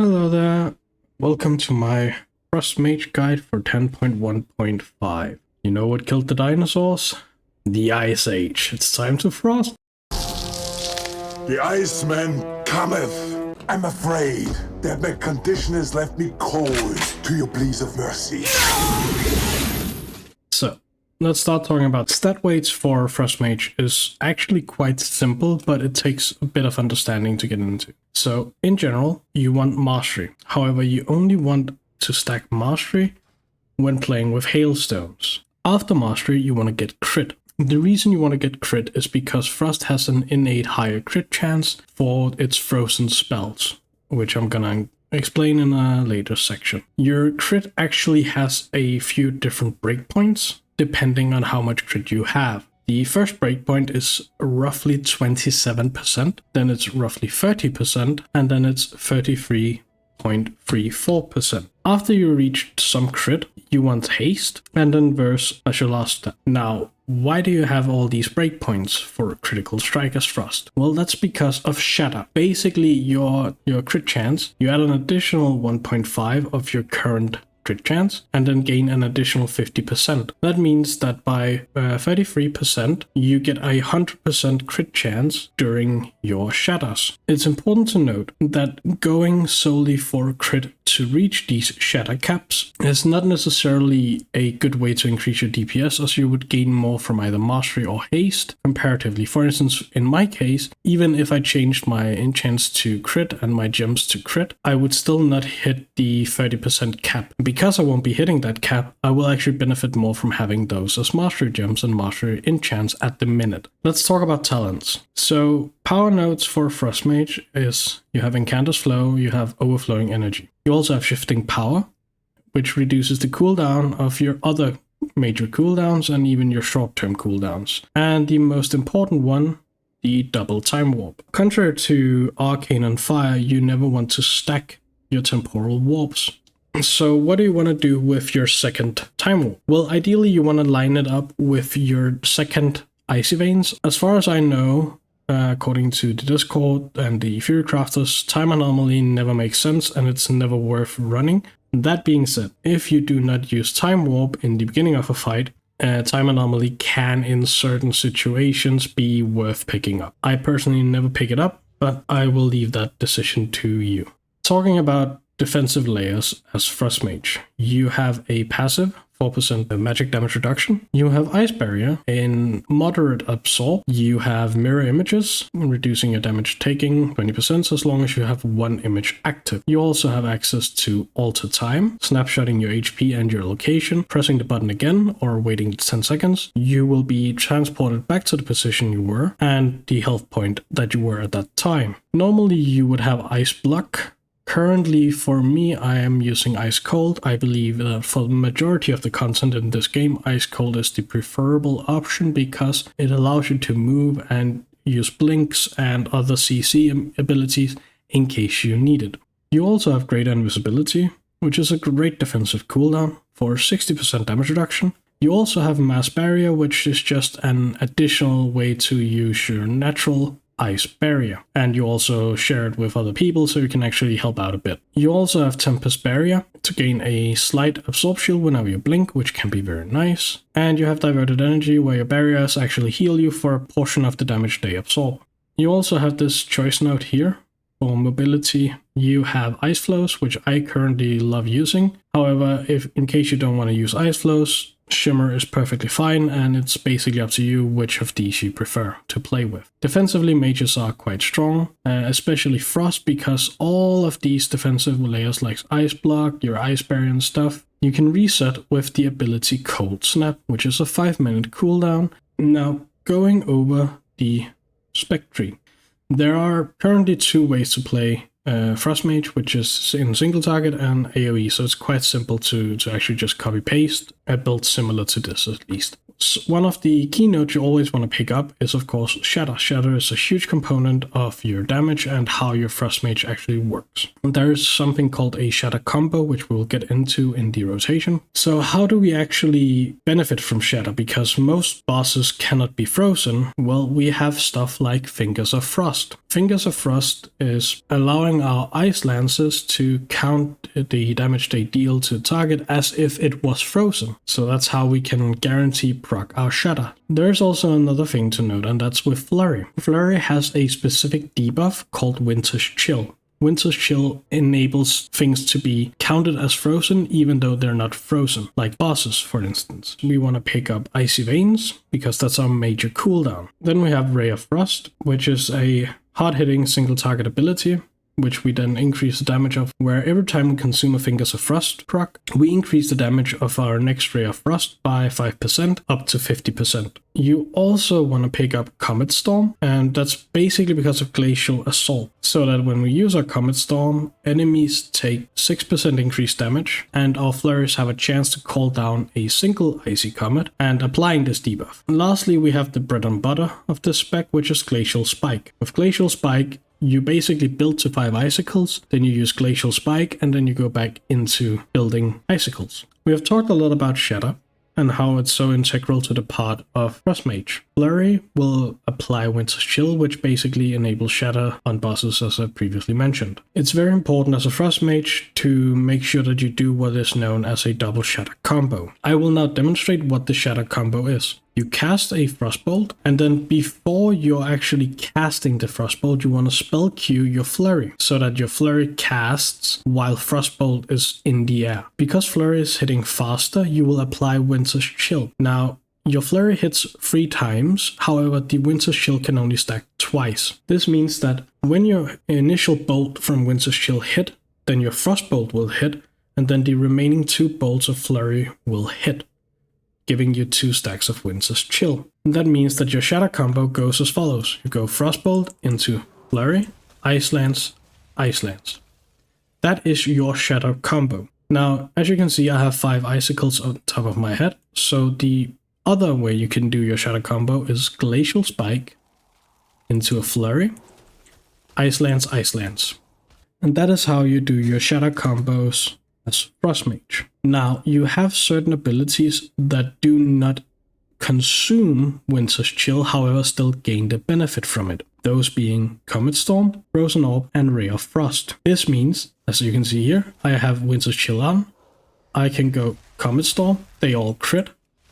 Hello there, welcome to my Frost Mage guide for 10.1.5. You know what killed the dinosaurs? The Ice Age. It's time to frost. The Iceman cometh. I'm afraid that my condition has left me cold to your pleas of mercy. So, let's start talking about stat weights for Frost Mage. Is actually quite simple, but it takes a bit of understanding to get into. So, in general, you want Mastery. However, you only want to stack Mastery when playing with Hailstones. After Mastery, you want to get Crit. The reason you want to get Crit is because Frost has an innate higher crit chance for its frozen spells, which I'm gonna explain in a later section. Your crit actually has a few different breakpoints depending on how much crit you have. The first breakpoint is roughly 27%, then it's roughly 30%, and then it's 33.34%. After you reach some crit, you want haste, and then verse as your last step. Now, why do you have all these breakpoints for critical strike as Frost? Well, that's because of Shatter. Basically, your crit chance, you add an additional 1.5 of your current crit chance, and then gain an additional 50%. That means that by 33%, you get a 100% crit chance during your shatters. It's important to note that going solely for crit to reach these shatter caps is not necessarily a good way to increase your DPS, as you would gain more from either mastery or haste comparatively. For instance, in my case, even if I changed my enchants to crit and my gems to crit, I would still not hit the 30% cap. Because I won't be hitting that cap, I will actually benefit more from having those as mastery gems and mastery enchants at the minute. Let's talk about talents. So power nodes for Frost Mage is you have Incanter's Flow, you have Overflowing Energy. You also have Shifting Power, which reduces the cooldown of your other major cooldowns and even your short-term cooldowns. And the most important one, the Double Time Warp. Contrary to Arcane and Fire, you never want to stack your temporal warps. So what do you want to do with your second Time Warp? Well, ideally you want to line it up with your second Icy Veins. As far as I know, according to the Discord and the Fury Crafters, time anomaly never makes sense and it's never worth running. That being said, if you do not use Time Warp in the beginning of a fight, time anomaly can in certain situations be worth picking up. I personally never pick it up, but I will leave that decision to you. Talking about defensive layers as Frost Mage, you have a passive 4% magic damage reduction. You have Ice Barrier in moderate absorb. You have Mirror Images, reducing your damage taking 20% as long as you have one image active. You also have access to Alter Time, snapshotting your HP and your location, pressing the button again or waiting 10 seconds. You will be transported back to the position you were and the health point that you were at that time. Normally you would have Ice Block. Currently, for me, I am using Ice Cold. I believe that for the majority of the content in this game, Ice Cold is the preferable option because it allows you to move and use blinks and other CC abilities in case you need it. You also have Greater Invisibility, which is a great defensive cooldown for 60% damage reduction. You also have Mass Barrier, which is just an additional way to use your natural Ice Barrier, and you also share it with other people so you can actually help out a bit. You also have Tempest Barrier to gain a slight absorb shield whenever you blink, which can be very nice. And you have Diverted Energy, where your barriers actually heal you for a portion of the damage they absorb. You also have this choice node here for mobility. You have Ice Flows, which I currently love using. However, if in case you don't want to use Ice Flows, Shimmer is perfectly fine, and it's basically up to you which of these you prefer to play with. Defensively, mages are quite strong, especially Frost, because all of these defensive layers like Ice Block, your Ice Barrier and stuff, you can reset with the ability Cold Snap, which is a 5-minute cooldown. Now, going over the spec tree. There are currently two ways to play Frost Mage, which is in single target and AoE, so it's quite simple to actually just copy paste a build similar to this at least. one of the keynotes you always want to pick up is, of course, Shatter. Shatter is a huge component of your damage and how your Frost Mage actually works. There is something called a Shatter Combo, which we'll get into in the rotation. So how do we actually benefit from Shatter? Because most bosses cannot be frozen. Well, we have stuff like Fingers of Frost. Fingers of Frost is allowing our Ice Lances to count the damage they deal to target as if it was frozen. So that's how we can guarantee proc our Shatter. There's also another thing to note, and that's with Flurry. Flurry has a specific debuff called Winter's Chill. Winter's Chill enables things to be counted as frozen even though they're not frozen, like bosses for instance. We want to pick up Icy Veins because that's our major cooldown. Then we have Ray of Frost, which is a hard-hitting single target ability, which we then increase the damage of, where every time we consume a Fingers of Frost proc, we increase the damage of our next Ray of Frost by 5% up to 50%. You also want to pick up Comet Storm, and that's basically because of Glacial Assault, so that when we use our Comet Storm, enemies take 6% increased damage, and our flurries have a chance to call down a single Icy Comet and applying this debuff. And lastly, we have the bread and butter of this spec, which is Glacial Spike. With Glacial Spike, you basically build to 5 icicles, then you use Glacial Spike, and then you go back into building icicles. We have talked a lot about Shatter and how it's so integral to the part of Frost Mage. Flurry will apply Winter's Chill, which basically enables Shatter on bosses as I previously mentioned. It's very important as a Frost Mage to make sure that you do what is known as a double Shatter Combo. I will now demonstrate what the Shatter Combo is. You cast a Frostbolt, and then before you're actually casting the Frostbolt, you want to spell Q your Flurry, so that your Flurry casts while Frostbolt is in the air. Because Flurry is hitting faster, you will apply Winter's Chill. Now, your Flurry hits 3 times, however, the Winter's Chill can only stack twice. This means that when your initial bolt from Winter's Chill hit, then your Frostbolt will hit, and then the remaining 2 bolts of Flurry will hit, giving you 2 stacks of Winter's Chill. And that means that your Shatter Combo goes as follows. You go Frostbolt into Flurry, Ice Lance, Ice Lance. That is your Shatter Combo. Now, as you can see, I have 5 icicles on top of my head, so the other way you can do your Shatter Combo is Glacial Spike into a Flurry, Ice Lance, Ice Lance. And that is how you do your Shatter Combos as Frost Mage. Now, you have certain abilities that do not consume Winter's Chill, however still gain the benefit from it. Those being Comet Storm, Frozen Orb, and Ray of Frost. This means, as you can see here, I have Winter's Chill on. I can go Comet Storm, they all crit.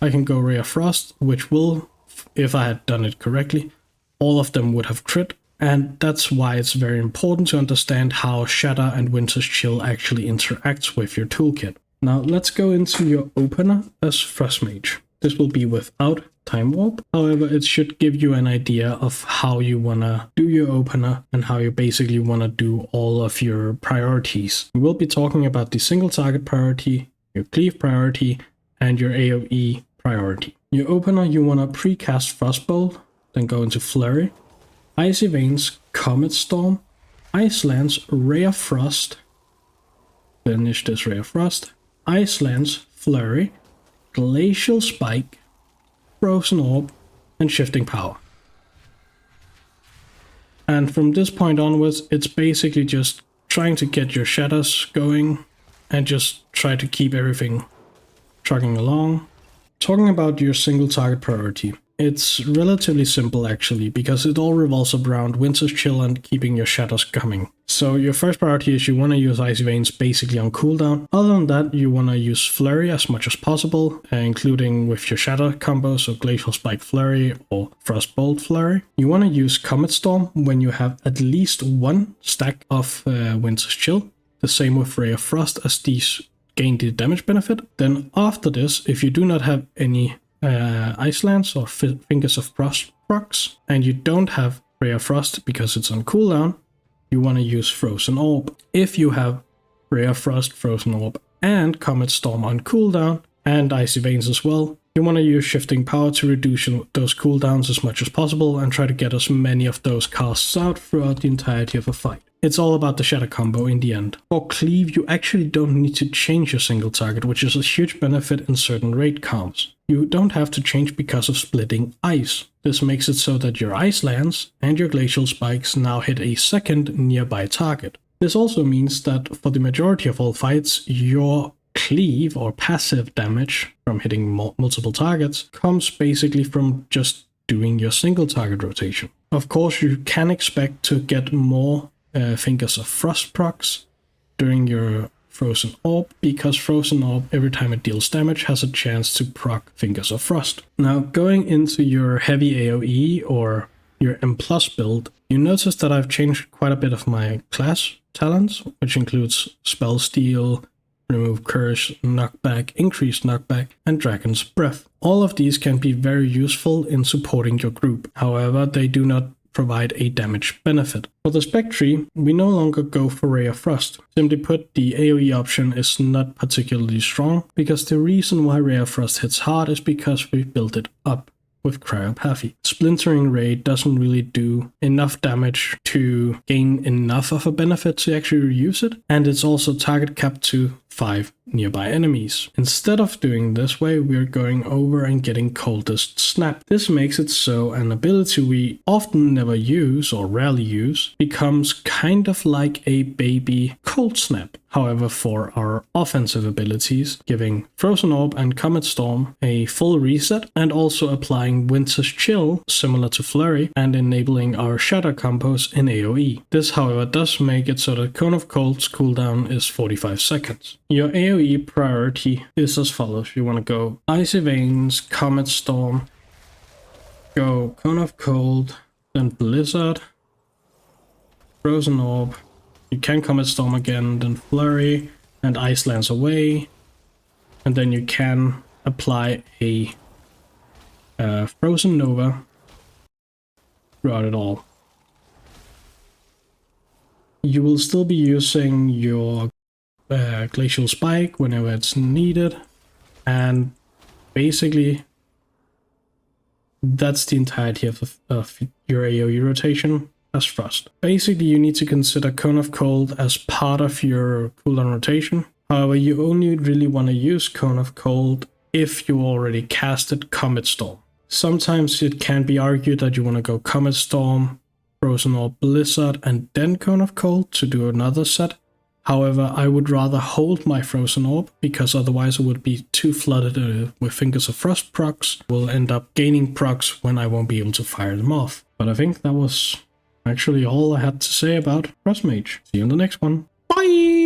I can go Ray of Frost, which will, if I had done it correctly, all of them would have crit. And that's why it's very important to understand how Shatter and Winter's Chill actually interacts with your toolkit. Now let's go into your opener as Frost Mage. This will be without Time Warp, however it should give you an idea of how you wanna do your opener and how you basically wanna do all of your priorities. We will be talking about the single target priority, your Cleave Priority, and your AoE Priority. Your opener, you wanna precast Frostbolt, then go into Flurry, Icy Veins, Comet Storm, Ice Lance, Ray of Frost, finish this Ray of Frost, Ice Lance, Flurry, Glacial Spike, Frozen Orb, and Shifting Power. And from this point onwards, it's basically just trying to get your shatters going and just try to keep everything trucking along. Talking about your single target priority. It's relatively simple actually, because it all revolves around Winter's Chill and keeping your shadows coming. So your first priority is you want to use Icy Veins basically on cooldown. Other than that, you want to use Flurry as much as possible, including with your Shatter Combo, so Glacial Spike Flurry or Frostbolt Flurry. You want to use Comet Storm when you have at least 1 stack of Winter's Chill. The same with Ray of Frost, as these gain the damage benefit. Then after this, if you do not have any Ice Lance or Fingers of Frost procs, and you don't have Ray of Frost because it's on cooldown, you want to use Frozen Orb. If you have Ray of Frost, Frozen Orb, and Comet Storm on cooldown, and Icy Veins as well, you want to use Shifting Power to reduce those cooldowns as much as possible and try to get as many of those casts out throughout the entirety of a fight. It's all about the Shatter Combo in the end. For Cleave, you actually don't need to change your single target, which is a huge benefit in certain raid comps. you don't have to change because of splitting ice. This makes it so that your ice lands and your glacial spikes now hit a second nearby target. This also means that for the majority of all fights, your cleave or passive damage from hitting multiple targets comes basically from just doing your single target rotation. Of course, you can expect to get more Fingers of Frost procs during your Frozen Orb, because Frozen Orb, every time it deals damage, has a chance to proc Fingers of Frost. Now, going into your heavy AoE or your M+ build, you notice that I've changed quite a bit of my class talents, which includes Spell Steal, Remove Curse, Knockback, Increased Knockback, and Dragon's Breath. All of these can be very useful in supporting your group. However, they do not provide a damage benefit. For the spec tree, we no longer go for Ray of Frost. Simply put, the AoE option is not particularly strong, because the reason why Ray of Frost hits hard is because we built it up with Cryopathy. Splintering Ray doesn't really do enough damage to gain enough of a benefit to actually use it, and it's also target capped to 5 nearby enemies. Instead of doing this way, we're going over and getting Coldest Snap. This makes it so an ability we often never use or rarely use becomes kind of like a baby Cold Snap. However, for our offensive abilities, giving Frozen Orb and Comet Storm a full reset, and also applying Winter's Chill, similar to Flurry, and enabling our Shatter Combos in AoE. This, however, does make it so that Cone of Cold's cooldown is 45 seconds. Your AoE priority is as follows. You want to go Icy Veins, Comet Storm, go Cone of Cold, then Blizzard, Frozen Orb, you can Comet Storm again, then Flurry, and Ice lands away, and then you can apply a Frozen Nova throughout it all. You will still be using your Glacial Spike whenever it's needed, and basically that's the entirety of your AoE rotation as Frost. Basically, you need to consider Cone of Cold as part of your cooldown rotation. However, you only really want to use Cone of Cold if you already casted Comet Storm. Sometimes it can be argued that you want to go Comet Storm, Frozen Orb, Blizzard, and then Cone of Cold to do another set. However, I would rather hold my Frozen Orb, because otherwise it would be too flooded with Fingers of Frost procs. We'll end up gaining procs when I won't be able to fire them off. But I think that was actually all I had to say about Frost Mage. See you in the next one. Bye!